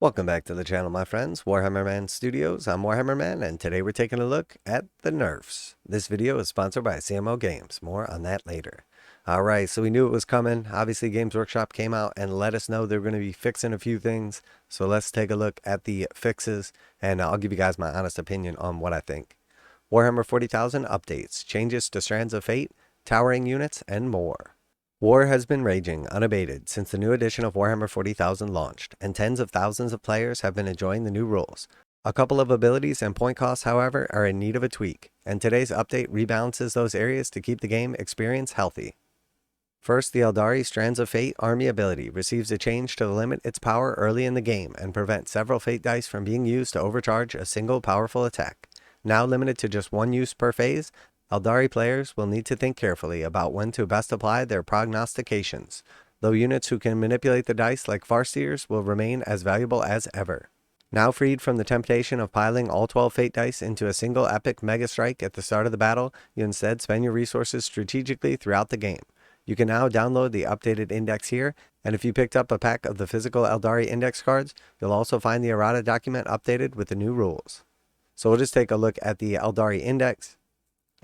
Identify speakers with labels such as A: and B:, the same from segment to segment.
A: Welcome back to the channel, my friends. Warhammer Man Studios. I'm Warhammer Man, and today we're taking a look at the nerfs. This video is sponsored by CMO Games. More on that later. Alright, so we knew it was coming. Obviously, Games Workshop came out and let us know they're going to be fixing a few things. So let's take a look at the fixes, and I'll give you guys my honest opinion on what I think. Warhammer 40,000 updates, changes to Strands of Fate, towering units, and more. War has been raging unabated since the new edition of Warhammer 40,000 launched, and tens of thousands of players have been enjoying the new rules. A couple of abilities and point costs, however, are in need of a tweak, and today's update rebalances those areas to keep the game experience healthy. First, the Aeldari Strands of Fate army ability receives a change to limit its power early in the game and prevent several fate dice from being used to overcharge a single powerful attack. Now limited to just one use per phase, Aeldari players will need to think carefully about when to best apply their prognostications, though units who can manipulate the dice like Farseers will remain as valuable as ever. Now freed from the temptation of piling all 12 fate dice into a single epic mega strike at the start of the battle, you instead spend your resources strategically throughout the game. You can now download the updated index here, and if you picked up a pack of the physical Aeldari index cards, you'll also find the errata document updated with the new rules. So we'll just take a look at the Aeldari index.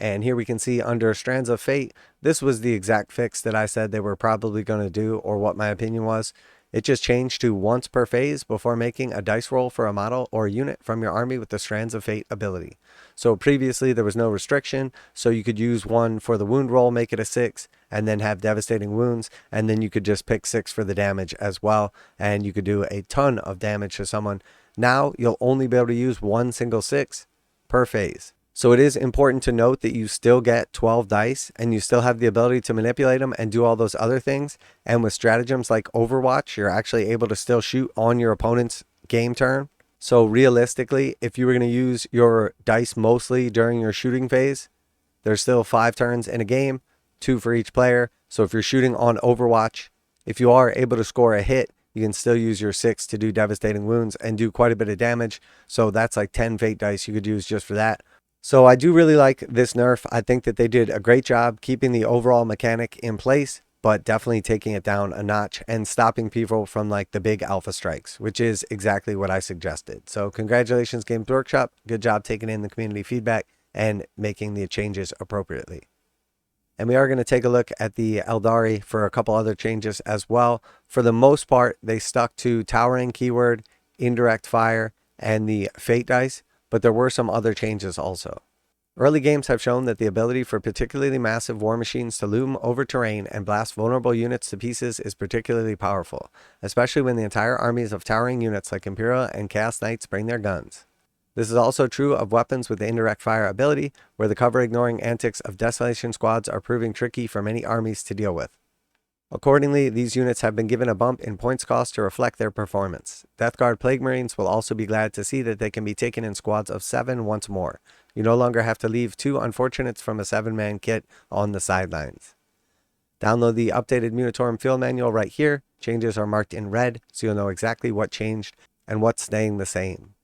A: And here we can see under Strands of Fate, this was the exact fix that I said they were probably going to do, or what my opinion was. It just changed to once per phase before making a dice roll for a model or unit from your army with the Strands of Fate ability. So previously there was no restriction, so you could use one for the wound roll, make it a 6, and then have devastating wounds, and then you could just pick 6 for the damage as well, and you could do a ton of damage to someone. Now you'll only be able to use one single 6 per phase. So it is important to note that you still get 12 dice and you still have the ability to manipulate them and do all those other things. And with stratagems like Overwatch, you're actually able to still shoot on your opponent's game turn. So realistically, if you were going to use your dice mostly during your shooting phase, there's still 5 turns in a game, 2 for each player. So if you're shooting on Overwatch, if you are able to score a hit, you can still use your 6 to do devastating wounds and do quite a bit of damage. So that's like 10 fate dice you could use just for that. So I do really like this nerf. I think that they did a great job keeping the overall mechanic in place, but definitely taking it down a notch and stopping people from like the big alpha strikes, which is exactly what I suggested. So congratulations, Games Workshop. Good job taking in the community feedback and making the changes appropriately. And we are going to take a look at the Aeldari for a couple other changes as well. For the most part, they stuck to towering keyword, indirect fire, and the fate dice. But there were some other changes also. Early games have shown that the ability for particularly massive war machines to loom over terrain and blast vulnerable units to pieces is particularly powerful, especially when the entire armies of towering units like Imperial and Chaos Knights bring their guns. This is also true of weapons with the indirect fire ability, where the cover-ignoring antics of Desolation squads are proving tricky for many armies to deal with. Accordingly, these units have been given a bump in points cost to reflect their performance. Death Guard Plague Marines will also be glad to see that they can be taken in squads of 7 once more. You no longer have to leave 2 unfortunates from a 7-man kit on the sidelines. Download the updated Munitorum Field Manual right here. Changes are marked in red, so you'll know exactly what changed and what's staying the same.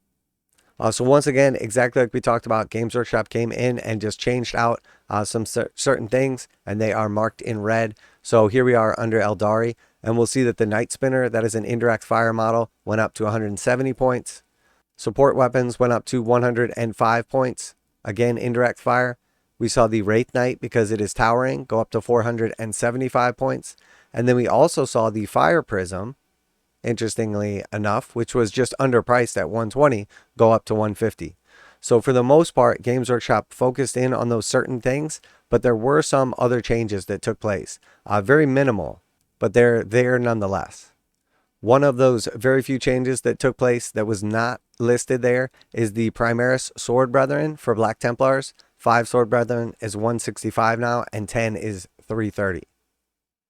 A: So once again, exactly like we talked about, Games Workshop came in and just changed out some certain things, and they are marked in red. So here we are under Aeldari, and we'll see that the Night Spinner, that is an indirect fire model, went up to 170 points. Support weapons went up to 105 points. Again, indirect fire. We saw the Wraith Knight, because it is towering, go up to 475 points. And then we also saw the Fire Prism, interestingly enough, which was just underpriced at 120, go up to 150. So for the most part, Games Workshop focused in on those certain things, but there were some other changes that took place. Very minimal, but they're there nonetheless. One of those very few changes that took place that was not listed there is the Primaris Sword Brethren for Black Templars. 5 Sword Brethren is 165 now, and 10 is 330.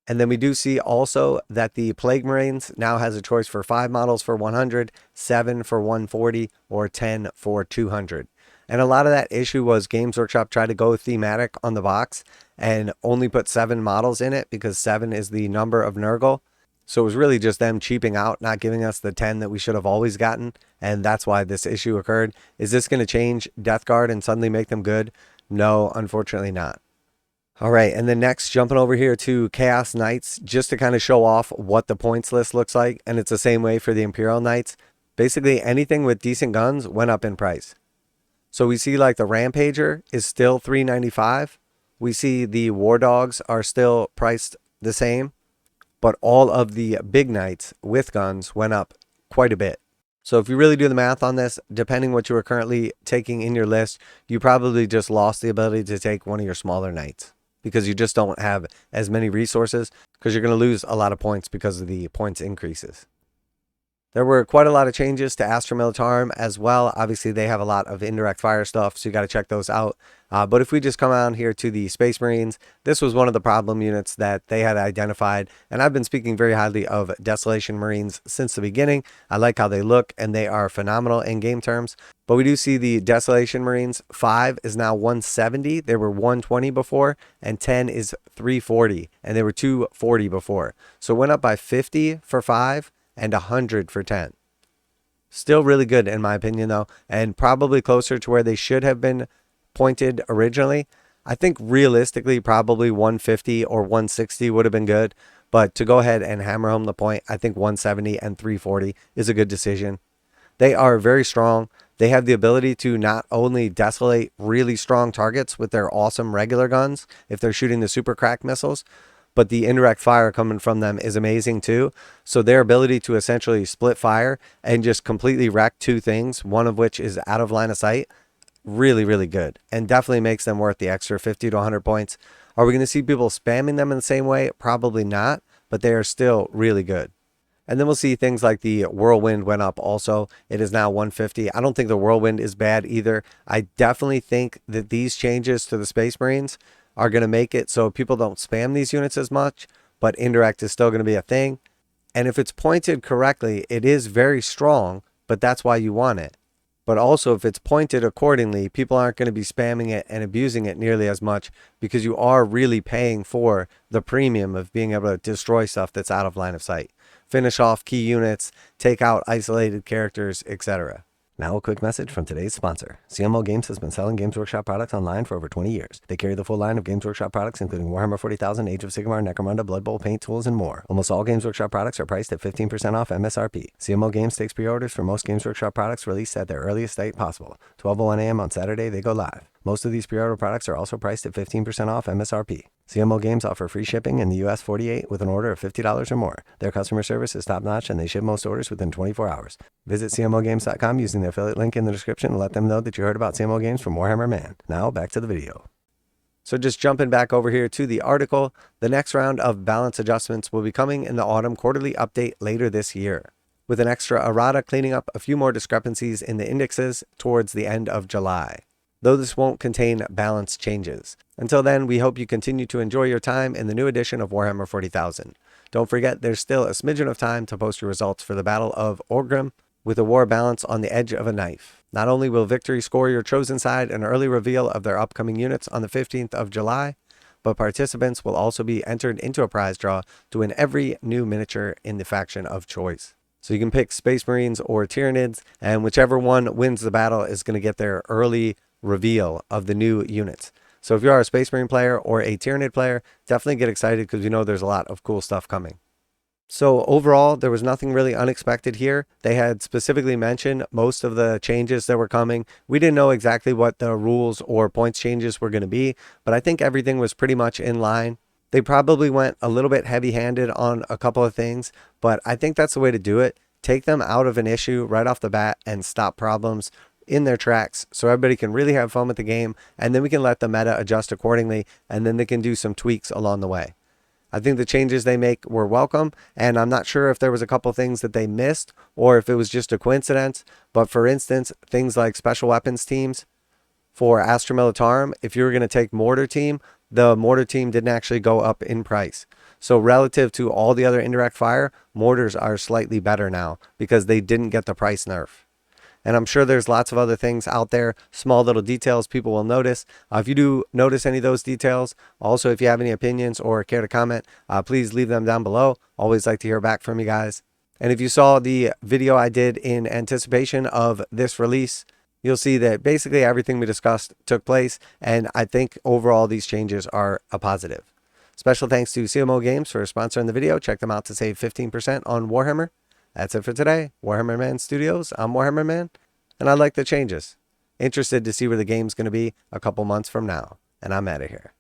A: And then we do see also that the Plague Marines now has a choice for 5 models for 100, 7 for 140, or 10 for 200. And a lot of that issue was Games Workshop tried to go thematic on the box and only put 7 models in it because 7 is the number of Nurgle. So it was really just them cheaping out, not giving us the 10 that we should have always gotten. And that's why this issue occurred. Is this going to change Death Guard and suddenly make them good? No, unfortunately not. All right, and then next, jumping over here to Chaos Knights, just to kind of show off what the points list looks like. And it's the same way for the Imperial Knights. Basically anything with decent guns went up in price. So we see like the Rampager is still $395. We see the War Dogs are still priced the same, but all of the big knights with guns went up quite a bit. So if you really do the math on this, depending what you are currently taking in your list, you probably just lost the ability to take one of your smaller knights because you just don't have as many resources, because you're going to lose a lot of points because of the points increases. There were quite a lot of changes to Astra Militarum as well. Obviously, they have a lot of indirect fire stuff, so you got to check those out. But if we just come on here to the Space Marines, this was one of the problem units that they had identified. And I've been speaking very highly of Desolation Marines since the beginning. I like how they look, and they are phenomenal in game terms. But we do see the Desolation Marines 5 is now 170. They were 120 before, and 10 is 340, and they were 240 before. So it went up by 50 for 5. And 100 for 10. Still really good in my opinion though, and probably closer to where they should have been pointed originally. I think realistically probably 150 or 160 would have been good, but to go ahead and hammer home the point, I think 170 and 340 is a good decision. They are very strong. They have the ability to not only desolate really strong targets with their awesome regular guns if they're shooting the super crack missiles, but the indirect fire coming from them is amazing too. So their ability to essentially split fire and just completely wreck two things, one of which is out of line of sight, really, really good. And definitely makes them worth the extra 50 to 100 points. Are we going to see people spamming them in the same way? Probably not, but they are still really good. And then we'll see things like the Whirlwind went up also. It is now 150. I don't think the Whirlwind is bad either. I definitely think that these changes to the Space Marines are going to make it so people don't spam these units as much, but indirect is still going to be a thing. And if it's pointed correctly, it is very strong, but that's why you want it. But also if it's pointed accordingly, people aren't going to be spamming it and abusing it nearly as much, because you are really paying for the premium of being able to destroy stuff that's out of line of sight. Finish off key units, take out isolated characters, etc. Now a quick message from today's sponsor. CMO Games has been selling Games Workshop products online for over 20 years. They carry the full line of Games Workshop products, including Warhammer 40,000, Age of Sigmar, Necromunda, Blood Bowl, paint tools, and more. Almost all Games Workshop products are priced at 15% off MSRP. CMO Games takes pre-orders for most Games Workshop products released at their earliest date possible. 12:01 a.m. on Saturday, they go live. Most of these pre-order products are also priced at 15% off MSRP. CMO Games offer free shipping in the US 48 with an order of $50 or more. Their customer service is top-notch, and they ship most orders within 24 hours. Visit CMOGames.com using the affiliate link in the description and let them know that you heard about CMO Games from Warhammer Man. Now, back to the video. So just jumping back over here to the article, the next round of balance adjustments will be coming in the autumn quarterly update later this year, with an extra errata cleaning up a few more discrepancies in the indexes towards the end of July, though this won't contain balance changes. Until then, we hope you continue to enjoy your time in the new edition of Warhammer 40,000. Don't forget, there's still a smidgen of time to post your results for the Battle of Orgrim, with a war balance on the edge of a knife. Not only will Victory score your chosen side an early reveal of their upcoming units on the 15th of July, but participants will also be entered into a prize draw to win every new miniature in the faction of choice. So you can pick Space Marines or Tyranids, and whichever one wins the battle is going to get their early reveal of the new units. So if you are a Space Marine player or a Tyranid player, definitely get excited because you know there's a lot of cool stuff coming. So overall, there was nothing really unexpected here. They had specifically mentioned most of the changes that were coming. We didn't know exactly what the rules or points changes were going to be, but I think everything was pretty much in line. They probably went a little bit heavy-handed on a couple of things, but I think that's the way to do it. Take them out of an issue right off the bat and stop problems in their tracks so everybody can really have fun with the game, and then we can let the meta adjust accordingly, and then they can do some tweaks along the way. I think the changes they make were welcome, and I'm not sure if there was a couple things that they missed or if it was just a coincidence, but for instance, things like special weapons teams for Astra Militarum, if you were going to take mortar team, the mortar team didn't actually go up in price. So relative to all the other indirect fire, mortars are slightly better now because they didn't get the price nerf. And I'm sure there's lots of other things out there, small little details people will notice. If you do notice any of those details, also if you have any opinions or care to comment, please leave them down below. Always like to hear back from you guys. And if you saw the video I did in anticipation of this release, you'll see that basically everything we discussed took place. And I think overall these changes are a positive. Special thanks to CMO Games for sponsoring the video. Check them out to save 15% on Warhammer. That's it for today. Warhammer Man Studios, I'm Warhammer Man, and I like the changes. Interested to see where the game's going to be a couple months from now, and I'm out of here.